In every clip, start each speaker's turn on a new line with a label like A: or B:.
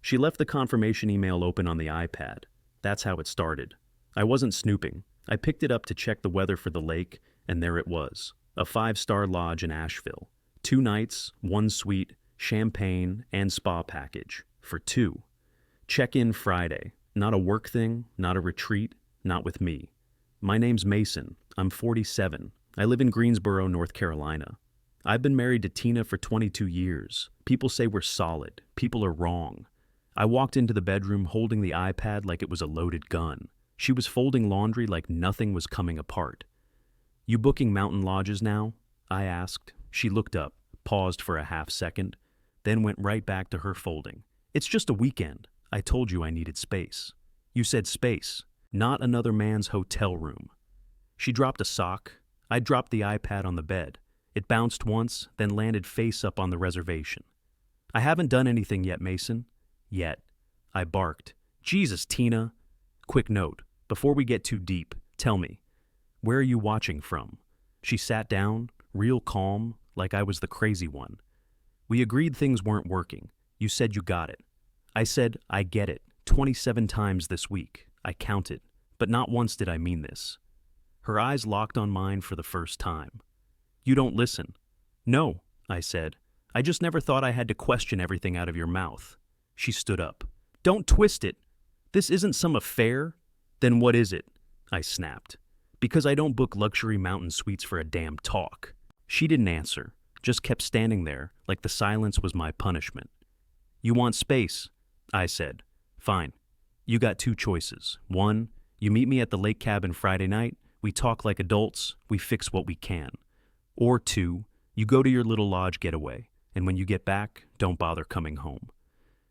A: She left the confirmation email open on the iPad. That's how it started. I wasn't snooping. I picked it up to check the weather for the lake, and there it was. A 5-star lodge in Asheville. 2 nights, 1 suite, champagne, and spa package. For 2. Check-in Friday. Not a work thing, not a retreat, not with me. My name's Mason. I'm 47. I live in Greensboro, North Carolina. I've been married to Tina for 22 years. People say we're solid. People are wrong. I walked into the bedroom holding the iPad like it was a loaded gun. She was folding laundry like nothing was coming apart. "You booking mountain lodges now?" I asked. She looked up, paused for a half second, then went right back to her folding. "It's just a weekend. I told you I needed space." "You said space, not another man's hotel room." She dropped a sock. I dropped the iPad on the bed. It bounced once, then landed face up on the reservation. "I haven't done anything yet, Mason." "Yet." I barked. "Jesus, Tina." "Quick note, before we get too deep, tell me, where are you watching from?" She sat down, real calm, like I was the crazy one. "We agreed things weren't working. You said you got it." I said, "I get it," 27 times this week. I counted, but not once did I mean this. Her eyes locked on mine for the first time. "You don't listen." "No," I said. "I just never thought I had to question everything out of your mouth." She stood up. "Don't twist it. This isn't some affair." "Then what is it?" I snapped. "Because I don't book luxury mountain suites for a damn talk." She didn't answer, just kept standing there like the silence was my punishment. "You want space?" I said. "Fine. You got 2 choices. 1, you meet me at the lake cabin Friday night, we talk like adults, we fix what we can. Or 2, you go to your little lodge getaway, and when you get back, don't bother coming home."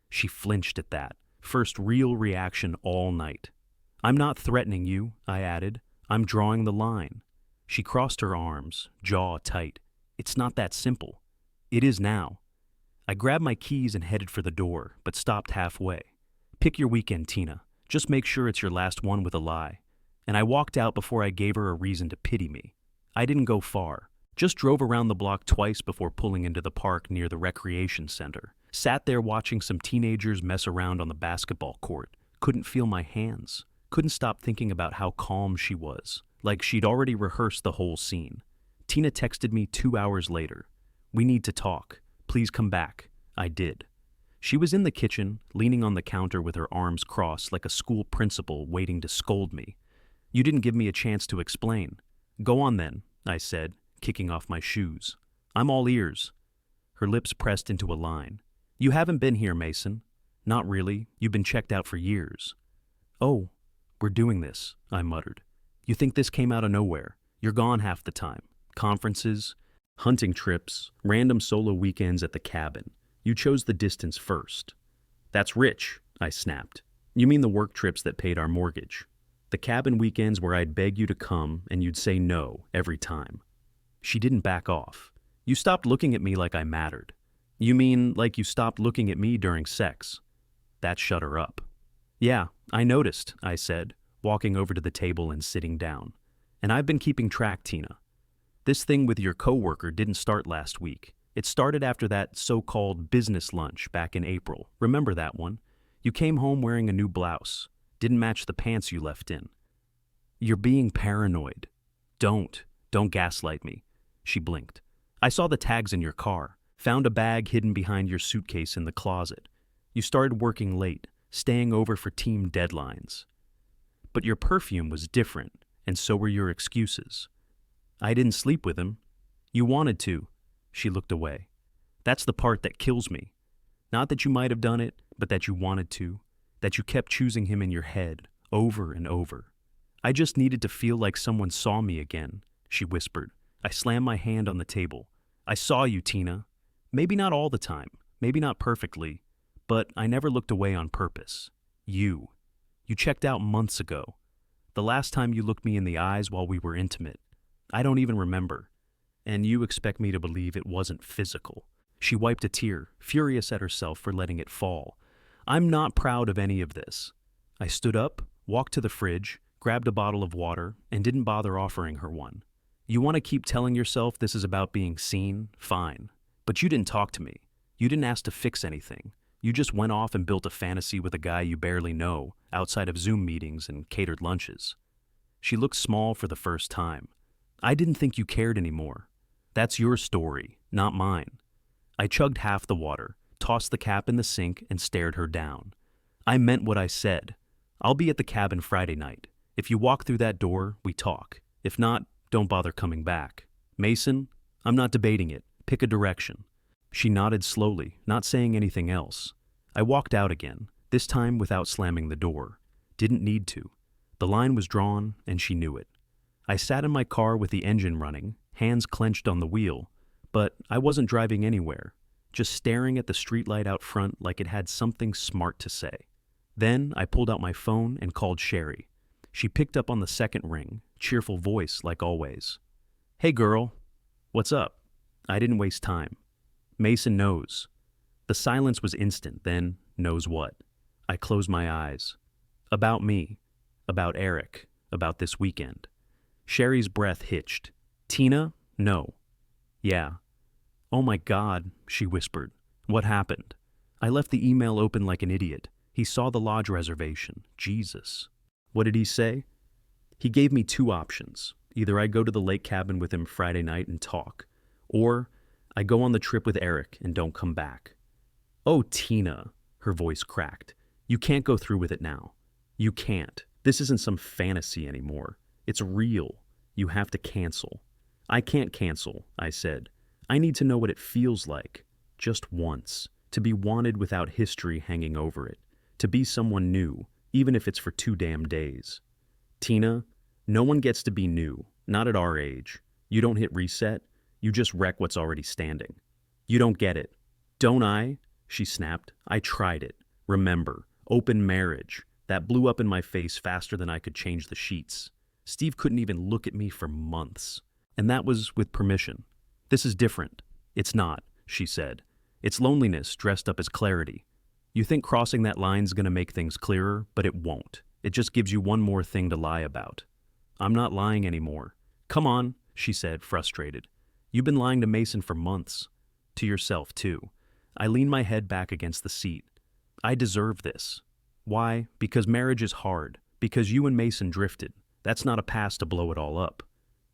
A: She flinched at that. First real reaction all night. "I'm not threatening you," I added. "I'm drawing the line." She crossed her arms, jaw tight. "It's not that simple." "It is now." I grabbed my keys and headed for the door, but stopped halfway. "Pick your weekend, Tina. Just make sure it's your last one with a lie." And I walked out before I gave her a reason to pity me. I didn't go far. Just drove around the block twice before pulling into the park near the recreation center. Sat there watching some teenagers mess around on the basketball court. Couldn't feel my hands. Couldn't stop thinking about how calm she was, like she'd already rehearsed the whole scene. Tina texted me 2 hours later. "We need to talk. Please come back." I did. She was in the kitchen, leaning on the counter with her arms crossed like a school principal waiting to scold me. "You didn't give me a chance to explain." "Go on then," I said, kicking off my shoes. "I'm all ears." Her lips pressed into a line. "You haven't been here, Mason." "Not really. You've been checked out for years." "Oh, we're doing this," I muttered. "You think this came out of nowhere? You're gone half the time. Conferences, hunting trips, random solo weekends at the cabin. You chose the distance first." "That's rich," I snapped. "You mean the work trips that paid our mortgage. The cabin weekends where I'd beg you to come and you'd say no every time." She didn't back off. "You stopped looking at me like I mattered." "You mean like you stopped looking at me during sex?" That shut her up. "Yeah, I noticed," I said, walking over to the table and sitting down. "And I've been keeping track, Tina. This thing with your coworker didn't start last week. It started after that so-called business lunch back in April. Remember that one? You came home wearing a new blouse. Didn't match the pants you left in." "You're being paranoid." Don't gaslight me." She blinked. "I saw the tags in your car. Found a bag hidden behind your suitcase in the closet. You started working late, staying over for team deadlines. But your perfume was different, and so were your excuses." "I didn't sleep with him." "You wanted to." She looked away. "That's the part that kills me. Not that you might have done it, but that you wanted to. That you kept choosing him in your head, over and over." "I just needed to feel like someone saw me again," she whispered. I slammed my hand on the table. "I saw you, Tina. Maybe not all the time, maybe not perfectly, but I never looked away on purpose. You checked out months ago. The last time you looked me in the eyes while we were intimate. I don't even remember. And you expect me to believe it wasn't physical." She wiped a tear, furious at herself for letting it fall. "I'm not proud of any of this." I stood up, walked to the fridge, grabbed a bottle of water, and didn't bother offering her one. "You want to keep telling yourself this is about being seen? Fine. But you didn't talk to me. You didn't ask to fix anything. You just went off and built a fantasy with a guy you barely know, outside of Zoom meetings and catered lunches. She looked small for the first time. I didn't think you cared anymore. That's your story, not mine. I chugged half the water, tossed the cap in the sink, and stared her down. I meant what I said. I'll be at the cabin Friday night. If you walk through that door, we talk. If not, don't bother coming back. Mason, I'm not debating it. Pick a direction. She nodded slowly, not saying anything else. I walked out again, this time without slamming the door. Didn't need to. The line was drawn, and she knew it. I sat in my car with the engine running, hands clenched on the wheel, but I wasn't driving anywhere, just staring at the streetlight out front like it had something smart to say. Then I pulled out my phone and called Sherry. She picked up on the second ring, cheerful voice like always. Hey girl, what's up? I didn't waste time. Mason knows. The silence was instant, then knows what. I closed my eyes. About me. About Eric. About this weekend. Sherry's breath hitched. Tina? No. Yeah. Oh my God, she whispered. What happened? I left the email open like an idiot. He saw the lodge reservation. Jesus. What did he say? He gave me two options. Either I go to the lake cabin with him Friday night and talk, or I go on the trip with Eric and don't come back. Oh, Tina, her voice cracked. You can't go through with it now. You can't. This isn't some fantasy anymore. It's real. You have to cancel. I can't cancel, I said. I need to know what it feels like. Just once. To be wanted without history hanging over it. To be someone new, even if it's for 2 damn days. Tina, no one gets to be new. Not at our age. You don't hit reset. You just wreck what's already standing. You don't get it. Don't I? She snapped. I tried it. Remember, open marriage. That blew up in my face faster than I could change the sheets. Steve couldn't even look at me for months. And that was with permission. This is different. It's not, she said. It's loneliness dressed up as clarity. You think crossing that line's gonna make things clearer, but it won't. It just gives you one more thing to lie about. I'm not lying anymore. Come on, she said, frustrated. You've been lying to Mason for months. To yourself, too. I leaned my head back against the seat. I deserve this. Why? Because marriage is hard. Because you and Mason drifted. That's not a pass to blow it all up.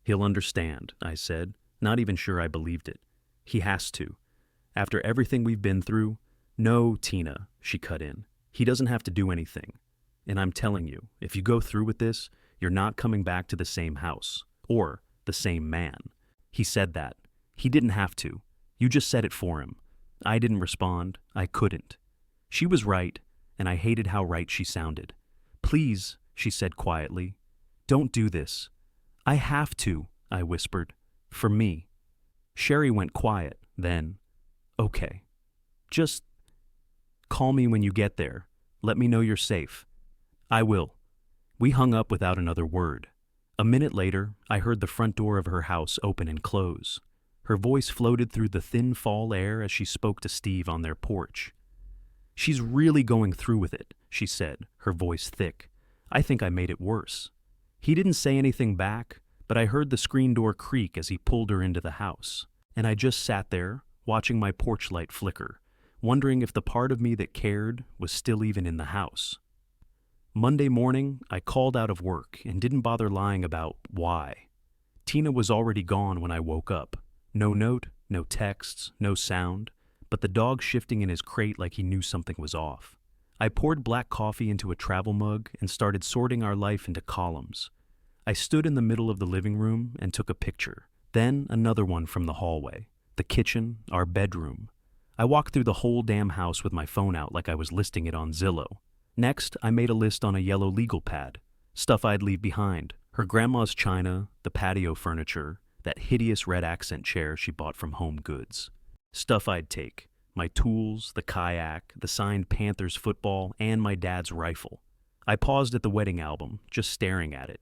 A: He'll understand, I said, not even sure I believed it. He has to. After everything we've been through, no, Tina, she cut in. He doesn't have to do anything. And I'm telling you, if you go through with this, you're not coming back to the same house. Or the same man. He said that. He didn't have to. You just said it for him. I didn't respond. I couldn't. She was right, and I hated how right she sounded. Please, she said quietly, don't do this. I have to, I whispered. For me. Sherry went quiet, then, okay. Just call me when you get there. Let me know you're safe. I will. We hung up without another word. A minute later, I heard the front door of her house open and close. Her voice floated through the thin fall air as she spoke to Steve on their porch. She's really going through with it, she said, her voice thick. I think I made it worse. He didn't say anything back, but I heard the screen door creak as he pulled her into the house. And I just sat there, watching my porch light flicker, wondering if the part of me that cared was still even in the house. Monday morning, I called out of work and didn't bother lying about why. Tina was already gone when I woke up. No note, no texts, no sound, but the dog shifting in his crate like he knew something was off. I poured black coffee into a travel mug and started sorting our life into columns. I stood in the middle of the living room and took a picture, then another one from the hallway, the kitchen, our bedroom. I walked through the whole damn house with my phone out like I was listing it on Zillow. Next, I made a list on a yellow legal pad, stuff I'd leave behind, her grandma's china, the patio furniture, that hideous red accent chair she bought from Home Goods. Stuff I'd take, my tools, the kayak, the signed Panthers football, and my dad's rifle. I paused at the wedding album, just staring at it.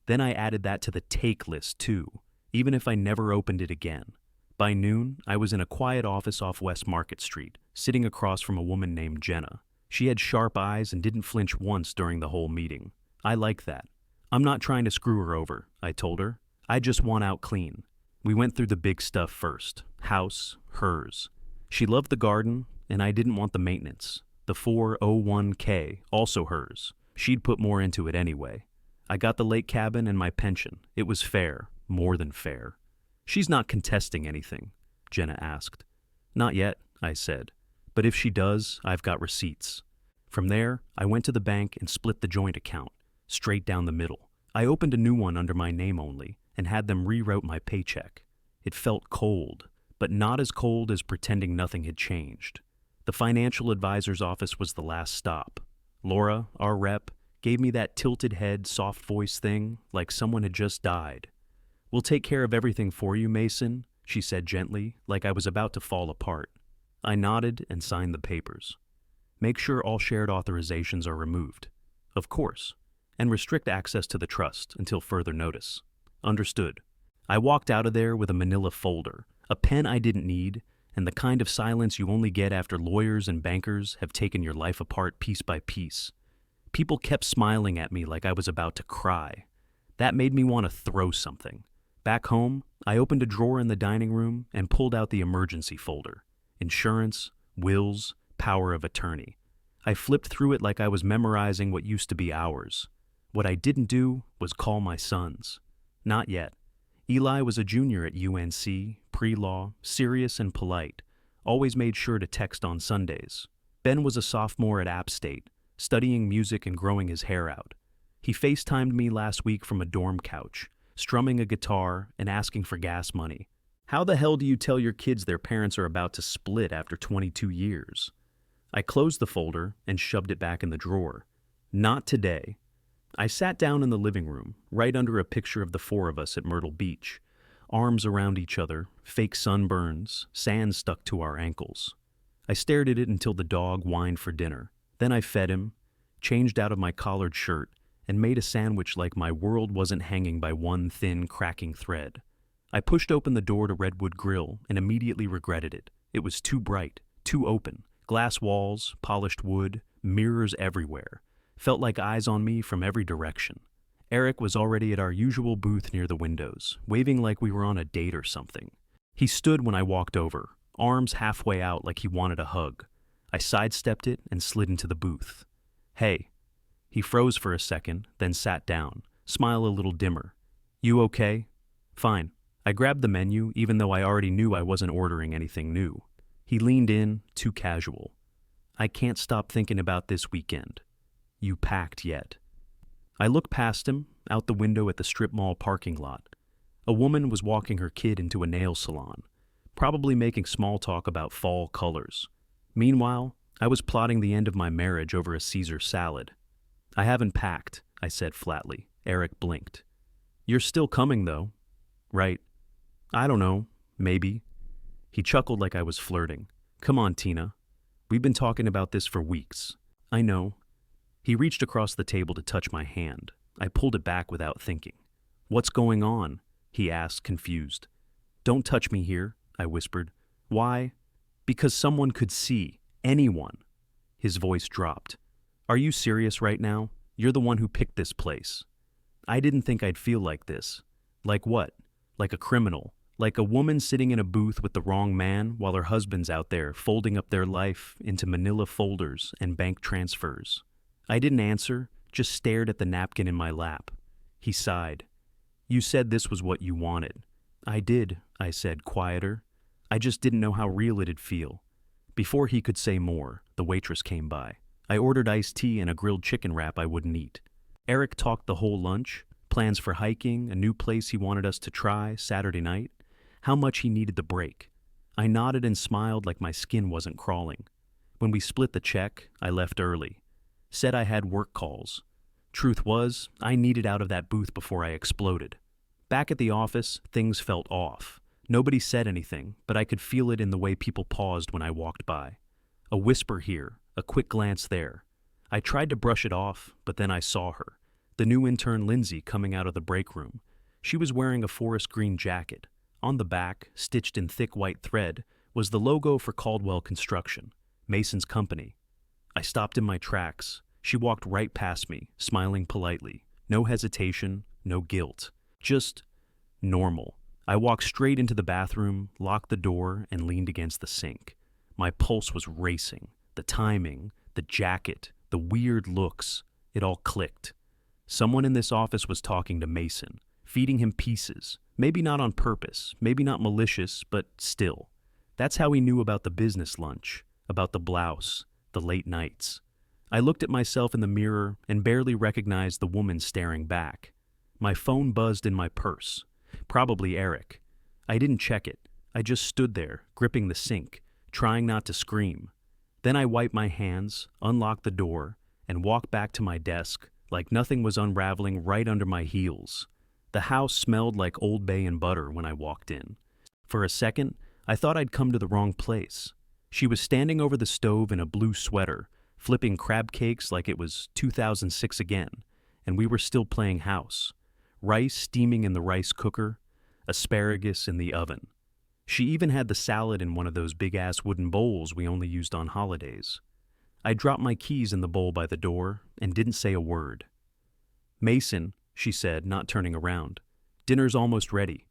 A: Then I added that to the take list too, even if I never opened it again. By noon, I was in a quiet office off West Market Street, sitting across from a woman named Jenna. She had sharp eyes and didn't flinch once during the whole meeting. I like that. I'm not trying to screw her over, I told her. I just want out clean. We went through the big stuff first. House, hers. She loved the garden, and I didn't want the maintenance. The 401k, also hers. She'd put more into it anyway. I got the lake cabin and my pension. It was fair, more than fair. She's not contesting anything, Jenna asked. Not yet, I said. But if she does, I've got receipts. From there, I went to the bank and split the joint account, straight down the middle. I opened a new one under my name only and had them reroute my paycheck. It felt cold, but not as cold as pretending nothing had changed. The financial advisor's office was the last stop. Laura, our rep, gave me that tilted head, soft voice thing like someone had just died. "We'll take care of everything for you, Mason," she said gently, like I was about to fall apart. I nodded and signed the papers. "Make sure all shared authorizations are removed." "Of course. And restrict access to the trust until further notice." "Understood." I walked out of there with a manila folder, a pen I didn't need, and the kind of silence you only get after lawyers and bankers have taken your life apart piece by piece. People kept smiling at me like I was about to cry. That made me want to throw something. Back home, I opened a drawer in the dining room and pulled out the emergency folder. Insurance, wills, power of attorney. I flipped through it like I was memorizing what used to be ours. What I didn't do was call my sons. Not yet. Eli was a junior at UNC, pre-law, serious and polite. Always made sure to text on Sundays. Ben was a sophomore at App State, studying music and growing his hair out. He FaceTimed me last week from a dorm couch, strumming a guitar and asking for gas money. How the hell do you tell your kids their parents are about to split after 22 years? I closed the folder and shoved it back in the drawer. Not today. I sat down in the living room, right under a picture of the four of us at Myrtle Beach. Arms around each other, fake sunburns, sand stuck to our ankles. I stared at it until the dog whined for dinner. Then I fed him, changed out of my collared shirt, and made a sandwich like my world wasn't hanging by one thin, cracking thread. I pushed open the door to Redwood Grill and immediately regretted it. It was too bright, too open. Glass walls, polished wood, mirrors everywhere. Felt like eyes on me from every direction. Eric was already at our usual booth near the windows, waving like we were on a date or something. He stood when I walked over, arms halfway out like he wanted a hug. I sidestepped it and slid into the booth. "Hey." He froze for a second, then sat down, smile a little dimmer. "You okay?" "Fine." I grabbed the menu, even though I already knew I wasn't ordering anything new. He leaned in, too casual. "I can't stop thinking about this weekend." "You packed yet?" I looked past him, out the window at the strip mall parking lot. A woman was walking her kid into a nail salon, probably making small talk about fall colors. Meanwhile, I was plotting the end of my marriage over a Caesar salad. "I haven't packed," I said flatly. Eric blinked. "You're still coming, though." "Right." "I don't know. Maybe." He chuckled like I was flirting. "Come on, Tina. We've been talking about this for weeks." "I know." He reached across the table to touch my hand. I pulled it back without thinking. "What's going on?" he asked, confused. "Don't touch me here," I whispered. "Why?" "Because someone could see. Anyone." His voice dropped. "Are you serious right now? You're the one who picked this place." I didn't think I'd feel like this. Like what? Like a criminal. Like a woman sitting in a booth with the wrong man while her husband's out there folding up their life into manila folders and bank transfers. I didn't answer, just stared at the napkin in my lap. He sighed. "You said this was what you wanted." "I did," I said, quieter. "I just didn't know how real it'd feel." Before he could say more, the waitress came by. I ordered iced tea and a grilled chicken wrap I wouldn't eat. Eric talked the whole lunch, plans for hiking, a new place he wanted us to try Saturday night, how much he needed the break. I nodded and smiled like my skin wasn't crawling. When we split the check, I left early. Said I had work calls. Truth was, I needed out of that booth before I exploded. Back at the office, things felt off. Nobody said anything, but I could feel it in the way people paused when I walked by. A whisper here, a quick glance there. I tried to brush it off, but then I saw her. The new intern Lindsay coming out of the break room. She was wearing a forest green jacket. On the back, stitched in thick white thread, was the logo for Caldwell Construction, Mason's company. I stopped in my tracks. She walked right past me, smiling politely. No hesitation, no guilt. Just normal. I walked straight into the bathroom, locked the door, and leaned against the sink. My pulse was racing. The timing, the jacket, the weird looks, it all clicked. Someone in this office was talking to Mason, feeding him pieces. Maybe not on purpose, maybe not malicious, but still. That's how he knew about the business lunch, about the blouse, the late nights. I looked at myself in the mirror and barely recognized the woman staring back. My phone buzzed in my purse. Probably Eric. I didn't check it. I just stood there, gripping the sink, trying not to scream. Then I wiped my hands, unlocked the door, and walked back to my desk like nothing was unraveling right under my heels. The house smelled like Old Bay and butter when I walked in. For a second, I thought I'd come to the wrong place. She was standing over the stove in a blue sweater, flipping crab cakes like it was 2006 again, and we were still playing house. Rice steaming in the rice cooker, asparagus in the oven. She even had the salad in one of those big-ass wooden bowls we only used on holidays. I dropped my keys in the bowl by the door and didn't say a word. "Mason," she said, not turning around. "Dinner's almost ready."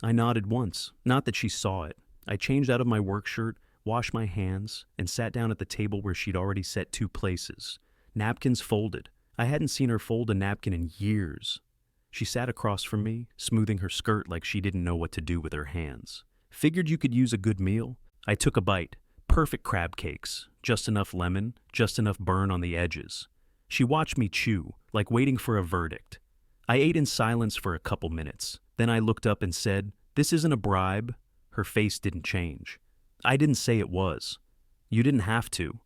A: I nodded once, not that she saw it. I changed out of my work shirt, washed my hands, and sat down at the table where she'd already set 2 places. Napkins folded. I hadn't seen her fold a napkin in years. She sat across from me, smoothing her skirt like she didn't know what to do with her hands. "Figured you could use a good meal." I took a bite. Perfect crab cakes. Just enough lemon, just enough burn on the edges. She watched me chew, like waiting for a verdict. I ate in silence for a couple minutes. Then I looked up and said, "This isn't a bribe." Her face didn't change. I didn't say it was. "You didn't have to."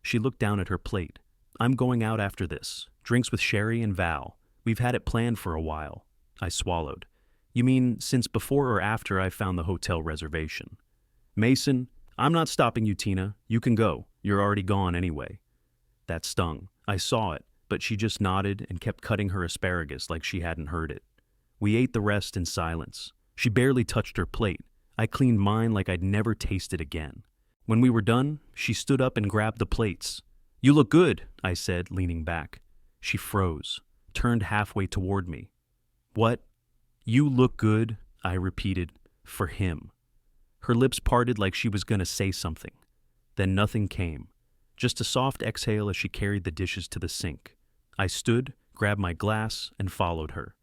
A: She looked down at her plate. "I'm going out after this. Drinks with Sherry and Val. We've had it planned for a while." I swallowed. "You mean since before or after I found the hotel reservation?" "Mason, I'm not stopping you, Tina. You can go. You're already gone anyway." That stung. I saw it, but she just nodded and kept cutting her asparagus like she hadn't heard it. We ate the rest in silence. She barely touched her plate. I cleaned mine like I'd never tasted again. When we were done, she stood up and grabbed the plates. "You look good," I said, leaning back. She froze, turned halfway toward me. "What? You look good," I repeated, "for him." Her lips parted like she was going to say something. Then nothing came. Just a soft exhale as she carried the dishes to the sink. I stood, grabbed my glass, and followed her.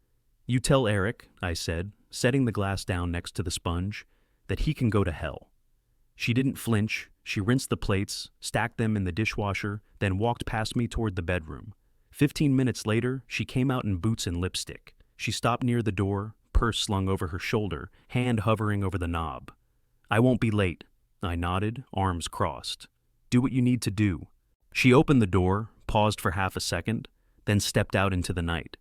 A: "You tell Eric," I said, setting the glass down next to the sponge, "that he can go to hell." She didn't flinch. She rinsed the plates, stacked them in the dishwasher, then walked past me toward the bedroom. 15 minutes later, she came out in boots and lipstick. She stopped near the door, purse slung over her shoulder, hand hovering over the knob. "I won't be late." I nodded, arms crossed. "Do what you need to do." She opened the door, paused for half a second, then stepped out into the night.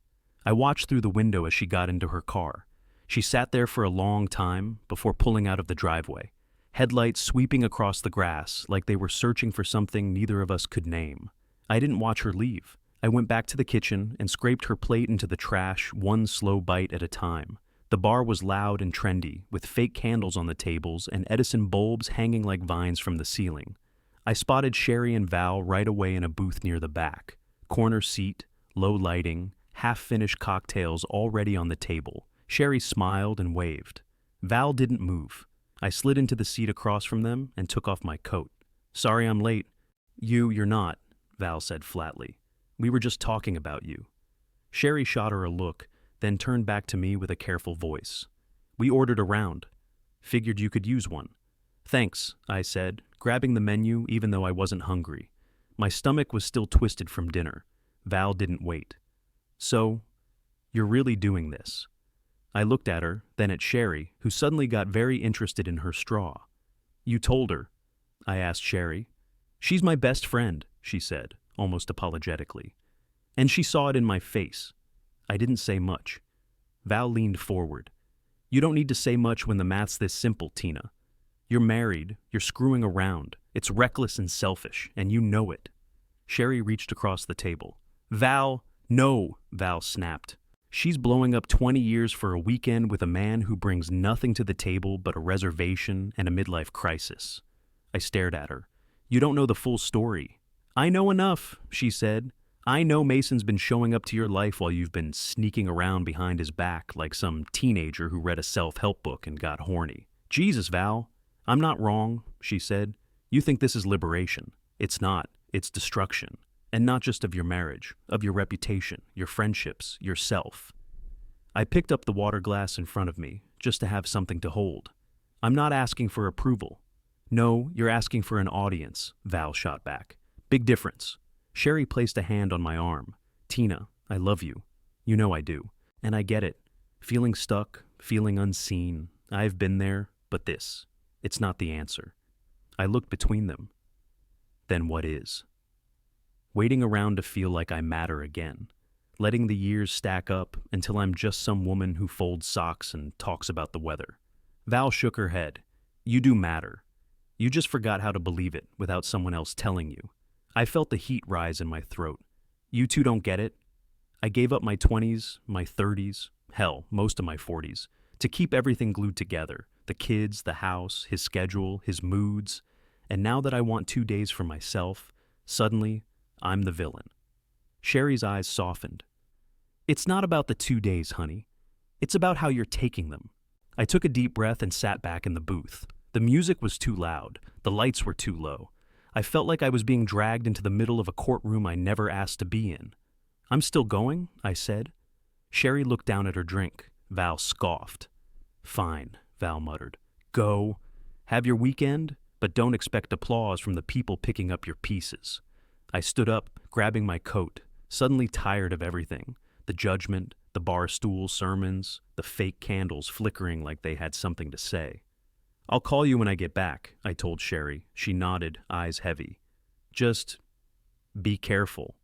A: I watched through the window as she got into her car. She sat there for a long time before pulling out of the driveway, headlights sweeping across the grass like they were searching for something neither of us could name. I didn't watch her leave. I went back to the kitchen and scraped her plate into the trash, one slow bite at a time. The bar was loud and trendy, with fake candles on the tables and Edison bulbs hanging like vines from the ceiling. I spotted Sherry and Val right away in a booth near the back. Corner seat, low lighting, half-finished cocktails already on the table. Sherry smiled and waved. Val didn't move. I slid into the seat across from them and took off my coat. "Sorry I'm late." You're not," Val said flatly. "We were just talking about you." Sherry shot her a look, then turned back to me with a careful voice. "We ordered a round. Figured you could use one." "Thanks," I said, grabbing the menu even though I wasn't hungry. My stomach was still twisted from dinner. Val didn't wait. "So, you're really doing this?" I looked at her, then at Sherry, who suddenly got very interested in her straw. "You told her?" I asked Sherry. "She's my best friend," she said, almost apologetically. "And she saw it in my face." I didn't say much. Val leaned forward. "You don't need to say much when the math's this simple, Tina. You're married, you're screwing around. It's reckless and selfish, and you know it." Sherry reached across the table. "Val, no," Val snapped. "She's blowing up 20 years for a weekend with a man who brings nothing to the table but a reservation and a midlife crisis." I stared at her. "You don't know the full story." "I know enough," she said. "I know Mason's been showing up to your life while you've been sneaking around behind his back like some teenager who read a self-help book and got horny." "Jesus, Val, I'm not wrong," she said. You think this is liberation. It's not. It's destruction. And not just of your marriage, of your reputation, your friendships, yourself. I picked up the water glass in front of me, just to have something to hold. I'm not asking for approval. No, you're asking for an audience, Val shot back. Big difference. Sherry placed a hand on my arm. Tina, I love you. You know I do. And I get it. Feeling stuck, feeling unseen. I've been there, but this. It's not the answer. I looked between them. Then what is? Waiting around to feel like I matter again. Letting the years stack up until I'm just some woman who folds socks and talks about the weather. Val shook her head. You do matter. You just forgot how to believe it without someone else telling you. I felt the heat rise in my throat. You two don't get it? I gave up my 20s, my 30s, hell, most of my 40s, to keep everything glued together. The kids, the house, his schedule, his moods. And now that I want 2 days for myself, suddenly, I'm the villain. Sherry's eyes softened. It's not about the 2 days, honey. It's about how you're taking them. I took a deep breath and sat back in the booth. The music was too loud. The lights were too low. I felt like I was being dragged into the middle of a courtroom I never asked to be in. I'm still going, I said. Sherry looked down at her drink. Val scoffed. Fine, Val muttered. Go. Have your weekend, but don't expect applause from the people picking up your pieces. I stood up, grabbing my coat, suddenly tired of everything. The judgment, the bar stool sermons, the fake candles flickering like they had something to say. I'll call you when I get back, I told Sherry. She nodded, eyes heavy. Just be careful.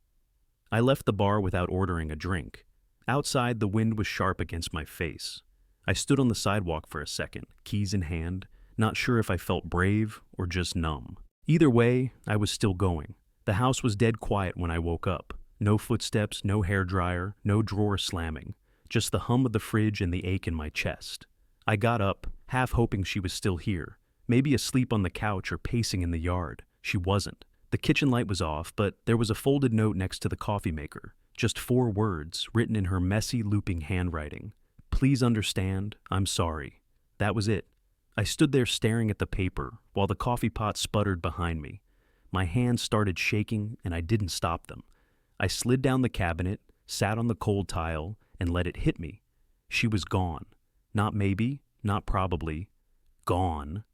A: I left the bar without ordering a drink. Outside, the wind was sharp against my face. I stood on the sidewalk for a second, keys in hand, not sure if I felt brave or just numb. Either way, I was still going. The house was dead quiet when I woke up. No footsteps, no hairdryer, no drawer slamming. Just the hum of the fridge and the ache in my chest. I got up, half hoping she was still here. Maybe asleep on the couch or pacing in the yard. She wasn't. The kitchen light was off, but there was a folded note next to the coffee maker. Just 4 words, written in her messy, looping handwriting. Please understand, I'm sorry. That was it. I stood there staring at the paper, while the coffee pot sputtered behind me. My hands started shaking, and I didn't stop them. I slid down the cabinet, sat on the cold tile, and let it hit me. She was gone. Not maybe, not probably. Gone.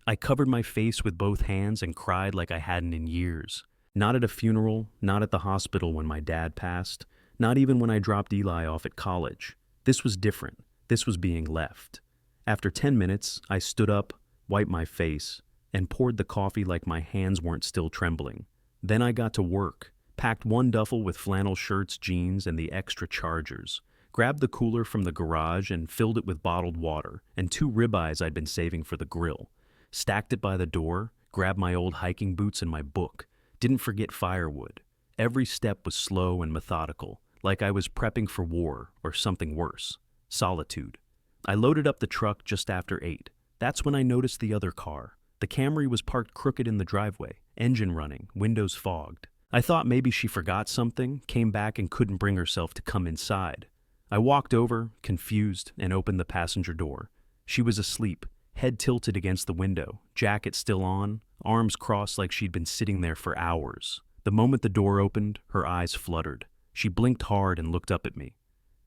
A: I covered my face with both hands and cried like I hadn't in years. Not at a funeral, not at the hospital when my dad passed, not even when I dropped Eli off at college. This was different. This was being left. After 10 minutes, I stood up, wiped my face, and poured the coffee like my hands weren't still trembling. Then I got to work, packed 1 duffel with flannel shirts, jeans, and the extra chargers, grabbed the cooler from the garage and filled it with bottled water and 2 ribeyes I'd been saving for the grill, stacked it by the door, grabbed my old hiking boots and my book, didn't forget firewood. Every step was slow and methodical, like I was prepping for war or something worse, solitude. I loaded up the truck just after 8. That's when I noticed the other car. The Camry was parked crooked in the driveway, engine running, windows fogged. I thought maybe she forgot something, came back and couldn't bring herself to come inside. I walked over, confused, and opened the passenger door. She was asleep, head tilted against the window, jacket still on, arms crossed like she'd been sitting there for hours. The moment the door opened, her eyes fluttered. She blinked hard and looked up at me.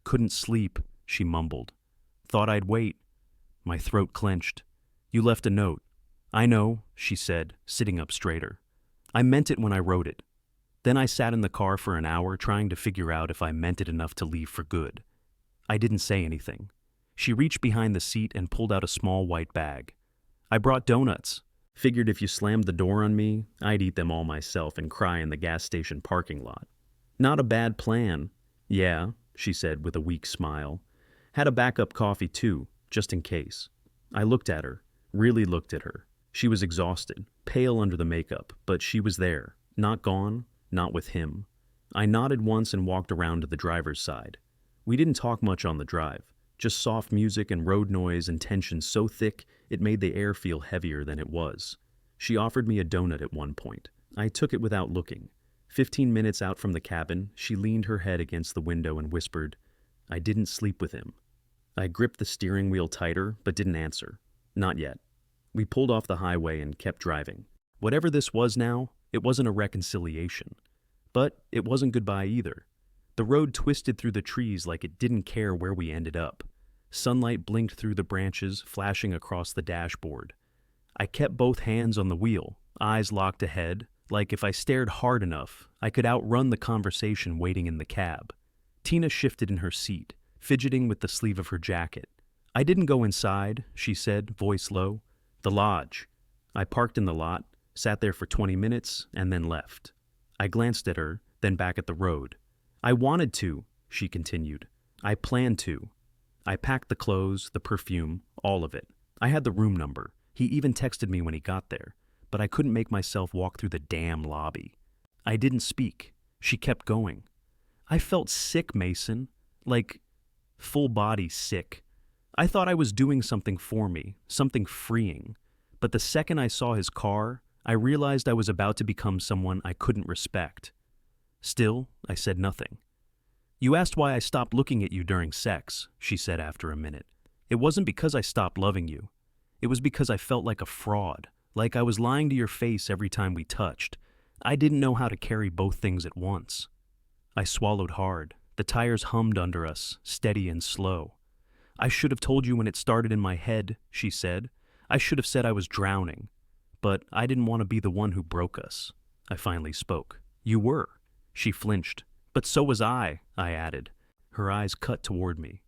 A: Couldn't sleep, she mumbled. Thought I'd wait. My throat clenched. You left a note. I know, she said, sitting up straighter. I meant it when I wrote it. Then I sat in the car for an hour trying to figure out if I meant it enough to leave for good. I didn't say anything. She reached behind the seat and pulled out a small white bag. I brought donuts. Figured if you slammed the door on me, I'd eat them all myself and cry in the gas station parking lot. Not a bad plan. Yeah, she said with a weak smile. Had a backup coffee too, just in case. I looked at her, really looked at her. She was exhausted, pale under the makeup, but she was there, not gone, not with him. I nodded once and walked around to the driver's side. We didn't talk much on the drive, just soft music and road noise and tension so thick it made the air feel heavier than it was. She offered me a donut at one point. I took it without looking. 15 minutes out from the cabin, she leaned her head against the window and whispered, I didn't sleep with him. I gripped the steering wheel tighter, but didn't answer. Not yet. We pulled off the highway and kept driving. Whatever this was now, it wasn't a reconciliation. But it wasn't goodbye either. The road twisted through the trees like it didn't care where we ended up. Sunlight blinked through the branches, flashing across the dashboard. I kept both hands on the wheel, eyes locked ahead, like if I stared hard enough, I could outrun the conversation waiting in the cab. Tina shifted in her seat, fidgeting with the sleeve of her jacket. "I didn't go inside," she said, voice low. "The lodge." I parked in the lot, sat there for 20 minutes, and then left. I glanced at her, then back at the road. "I wanted to," she continued. "I planned to. I packed the clothes, the perfume, all of it. I had the room number. He even texted me when he got there, but I couldn't make myself walk through the damn lobby." I didn't speak. She kept going. I felt sick, Mason. Like, full body sick. I thought I was doing something for me, something freeing. But the second I saw his car, I realized I was about to become someone I couldn't respect. Still, I said nothing. "You asked why I stopped looking at you during sex," she said after a minute. "It wasn't because I stopped loving you. It was because I felt like a fraud, like I was lying to your face every time we touched. I didn't know how to carry both things at once." I swallowed hard. The tires hummed under us, steady and slow. "I should have told you when it started in my head," she said. "I should have said I was drowning. But I didn't want to be the one who broke us." I finally spoke. "You were." She flinched. "But so was I added. Her eyes cut toward me.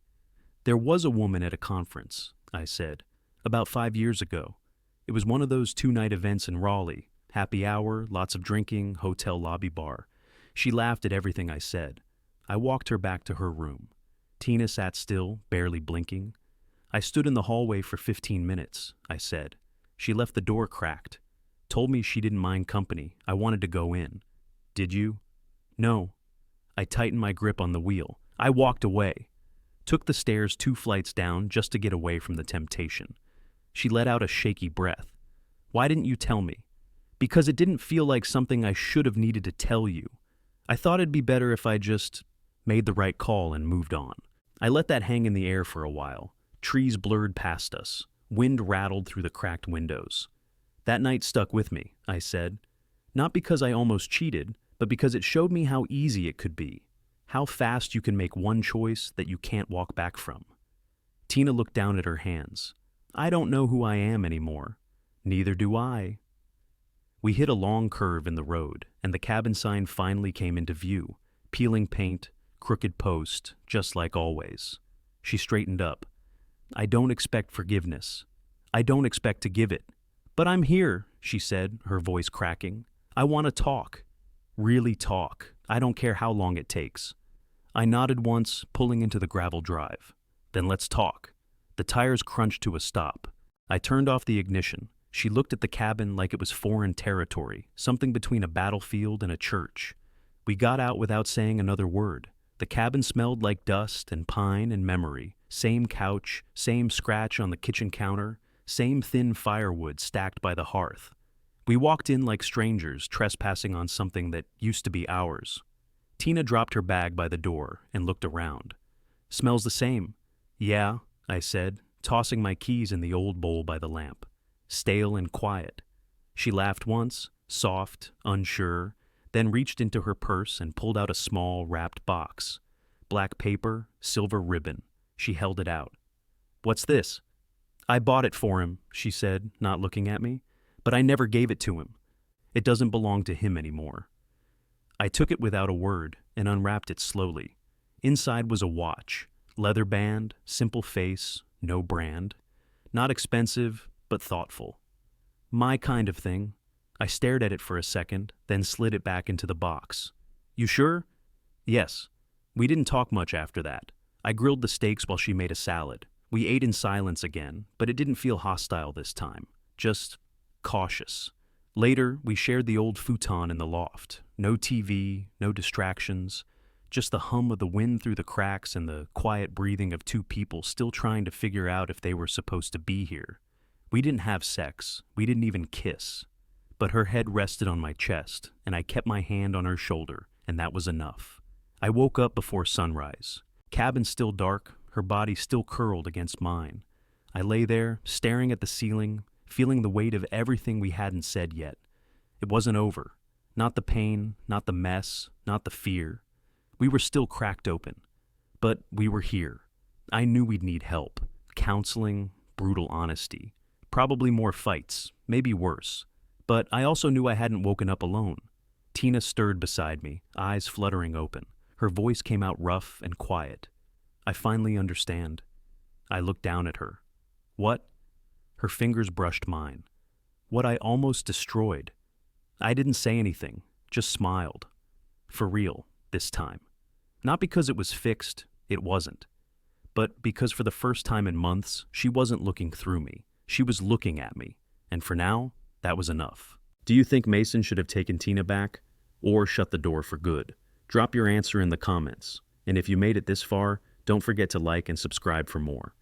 A: "There was a woman at a conference," I said, "about 5 years ago. It was one of those 2-night events in Raleigh. Happy hour, lots of drinking, hotel lobby bar. She laughed at everything I said. I walked her back to her room. Tina sat still, barely blinking. I stood in the hallway for 15 minutes, I said. She left the door cracked. Told me she didn't mind company. I wanted to go in. Did you? No. I tightened my grip on the wheel. I walked away. Took the stairs 2 flights down just to get away from the temptation. She let out a shaky breath. Why didn't you tell me? Because it didn't feel like something I should have needed to tell you. I thought it'd be better if I just made the right call and moved on. I let that hang in the air for a while. Trees blurred past us. Wind rattled through the cracked windows. That night stuck with me, I said. Not because I almost cheated, but because it showed me how easy it could be. How fast you can make one choice that you can't walk back from. Tina looked down at her hands. I don't know who I am anymore. Neither do I. We hit a long curve in the road, and the cabin sign finally came into view. Peeling paint, crooked post, just like always. She straightened up. I don't expect forgiveness. I don't expect to give it. But I'm here, she said, her voice cracking. I want to talk. Really talk. I don't care how long it takes. I nodded once, pulling into the gravel drive. Then let's talk. The tires crunched to a stop. I turned off the ignition. She looked at the cabin like it was foreign territory, something between a battlefield and a church. We got out without saying another word. The cabin smelled like dust and pine and memory. Same couch, same scratch on the kitchen counter, same thin firewood stacked by the hearth. We walked in like strangers trespassing on something that used to be ours. Tina dropped her bag by the door and looked around. Smells the same. Yeah, I said, tossing my keys in the old bowl by the lamp. Stale and quiet. She laughed once, soft, unsure, then reached into her purse and pulled out a small, wrapped box. Black paper, silver ribbon. She held it out. What's this? I bought it for him, she said, not looking at me, but I never gave it to him. It doesn't belong to him anymore. I took it without a word and unwrapped it slowly. Inside was a watch, leather band, simple face, no brand. Not expensive, but thoughtful. My kind of thing. I stared at it for a second, then slid it back into the box. You sure? Yes. We didn't talk much after that. I grilled the steaks while she made a salad. We ate in silence again, but it didn't feel hostile this time. Just cautious. Later, we shared the old futon in the loft. No TV, no distractions. Just the hum of the wind through the cracks and the quiet breathing of 2 people still trying to figure out if they were supposed to be here. We didn't have sex. We didn't even kiss. But her head rested on my chest, and I kept my hand on her shoulder, and that was enough. I woke up before sunrise. Cabin still dark, her body still curled against mine. I lay there, staring at the ceiling, feeling the weight of everything we hadn't said yet. It wasn't over. Not the pain, not the mess, not the fear. We were still cracked open. But we were here. I knew we'd need help. Counseling, brutal honesty. Probably more fights, maybe worse. But I also knew I hadn't woken up alone. Tina stirred beside me, eyes fluttering open. Her voice came out rough and quiet. I finally understand. I looked down at her. What? Her fingers brushed mine. What I almost destroyed. I didn't say anything, just smiled. For real, this time. Not because it was fixed, it wasn't. But because for the first time in months, she wasn't looking through me. She was looking at me. And for now, that was enough. Do you think Mason should have taken Tina back? Or shut the door for good? Drop your answer in the comments. And if you made it this far, don't forget to like and subscribe for more.